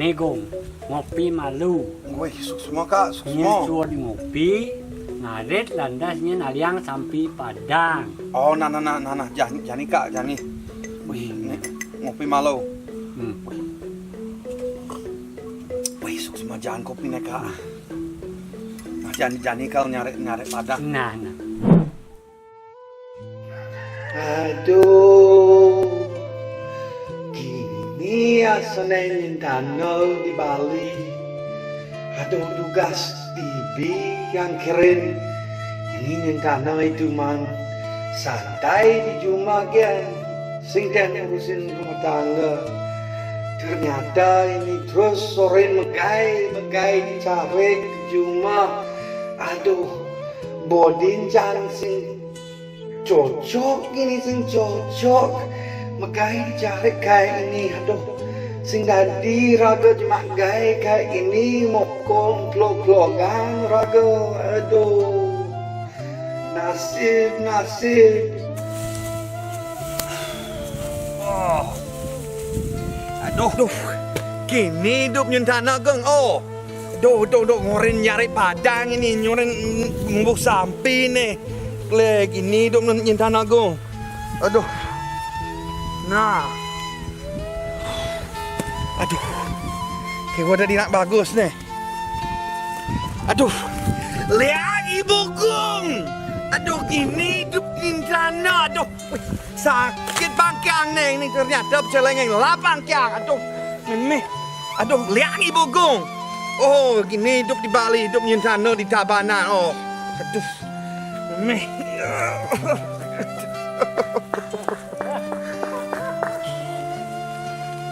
Nih Gong, ngopi malu. Wih, semua kak, Nya semua. suruh di ngopi, ngarit landasnya naliang sampai Padang. Oh, nah, jani kak, jani. Wih, ini ngopi malu. Wih, semua jangan kopi nih kak. Nah, jani kalau nyari Padang. Nah. Aduh, gini asalnya danau di Bali. Aduh, tugas TV yang keren. Ini danau itu man santai di Jumagen, sing dan ngurusin rumah tangga. Ternyata ini terus sore megai dicari di Juma. Aduh, bodin jangan sing cocok ini sing cocok makai dicari kayak ini. Aduh, sing dadi raga cuma gay kayak ini mokong vlog-vlogan raga. Aduh, nasib. Oh. Aduh, kini hidup nyentana geng. Oh, ngorin nyari Padang ini, ngorin ngumpuk sampi nih. Lagi ini hidup nyentana geng. Aduh, nah, aduh, kayak wadah di nak bagus nih. Aduh, lihat ibu gong. Aduh, kini hidup nyentana. Aduh, sakit bangkang nih ini ternyata celengeng lah bangkang. Aduh, lihat ibu gong. Oh, gini hidup di Bali, hidup nyentana di Tabanan. Oh, aduh,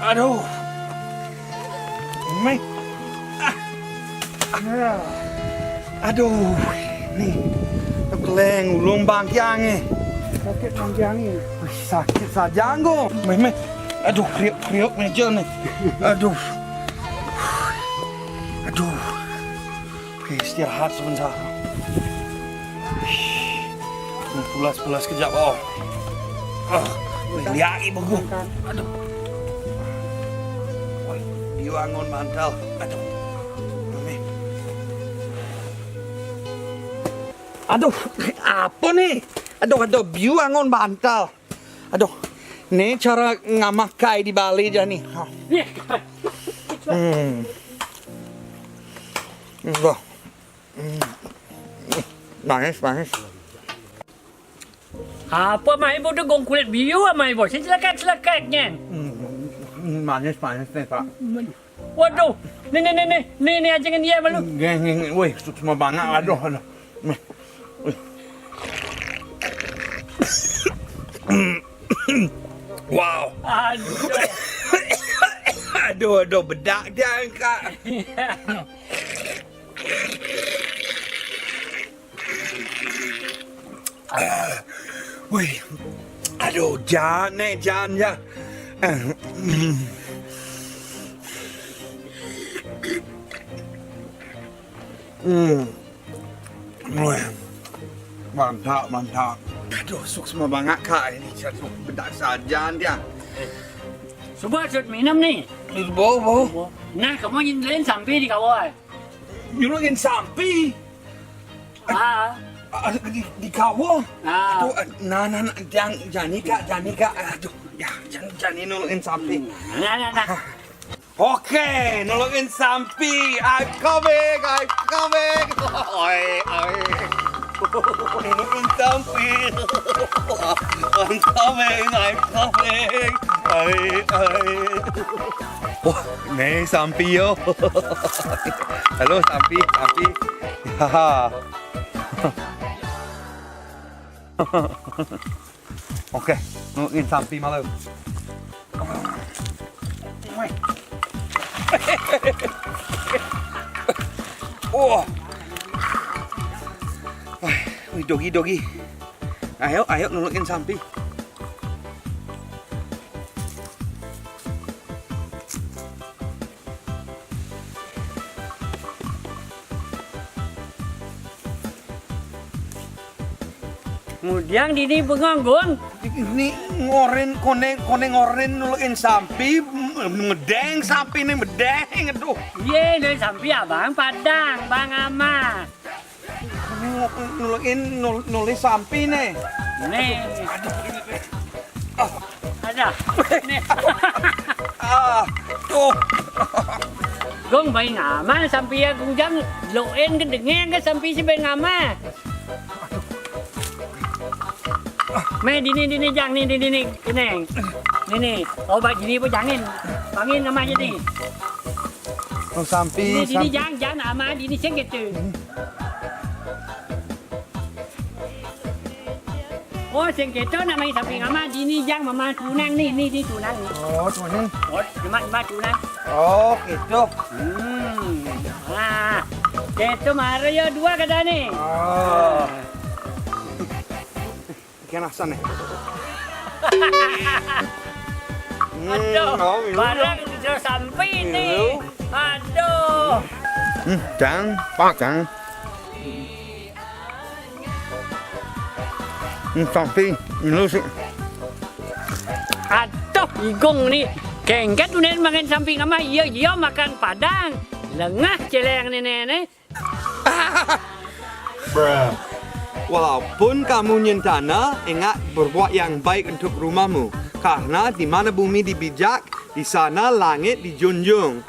aduh, aduh, nih, keleng ulung bangkang nih. Sakit manjangnya. Wih, sakit saja anggo. Aduh, kriuk meja nih. Aduh. Oke, istirahat sebentar. Pulas kejap. Oh. Lihat ibu gua. Aduh. Woi, dia angon mantal. Aduh. Aduh, apa nih? Aduh, biu angon bantal. Aduh, ini cara ngamakai di Bali aja nih. Manis. Apa mai bodoh Gong kulit biu mai bos? Selekat-selekatnya. Manis nih, Pak. Waduh, nih aja kan dia malu. Geng, wih, semua banget. Aduh. Wow. Aduh, bedak dia Kak. Wih. Aduh, jangan ya. Mantap. Aduh, sukma banget Kak. Ini satu bedak saja dia. Coba minum nih. Bau. Nah, kamu nyindelin sampai di kawan. Nyuruhin sampi. Di kawah. Aduh, nah, jangan Kak. Aduh, ya, jangan nuluin sampi. Nah. Oke, nuluin sampi. I'm coming. Oi. Nuluin sampi. I'm coming. Oi. Wah, nih sampi yo. Halo sampi. Ya. Oke, nungguin sampi malu. Wah, wih dogi. Ayo nungguin sampi. Kemudian dini bengong Gong. Ini koneng ngoren nuluin sampi Medeng sapi nih medeng. Aduh. Ye, dari sampai abang Padang, Bang Ama. Nulis sapi nih. Nih, ada. Nih. Tuh. Gong bay ngama sampai ya gong jang loen ke dengen ke sampai si bay ngama. Me dini jang dini keneng. Nih, obat gini pun jangin. Pangin nama aja nih. Oh sapi. Dini jang ama dini sengket tu. Oh sengket tu namanya sampai ngama dini jang mama tunang nih tunang nih. Oh tuh. Oh cuma tunang. Oh gitu. Nah, itu Mario 2 kata nih. Oh. Ikan asan nih. Aduh, barang sudah sampai nih. Aduh. Cang. Sapi, lu sih. Aduh, igong nih. Kengket tuh nih makan samping sama iya makan Padang. Lengah celeng nenek. Walaupun kamu nyentana, ingat berbuat yang baik untuk rumahmu. Karena di mana bumi dibijak, di sana langit dijunjung.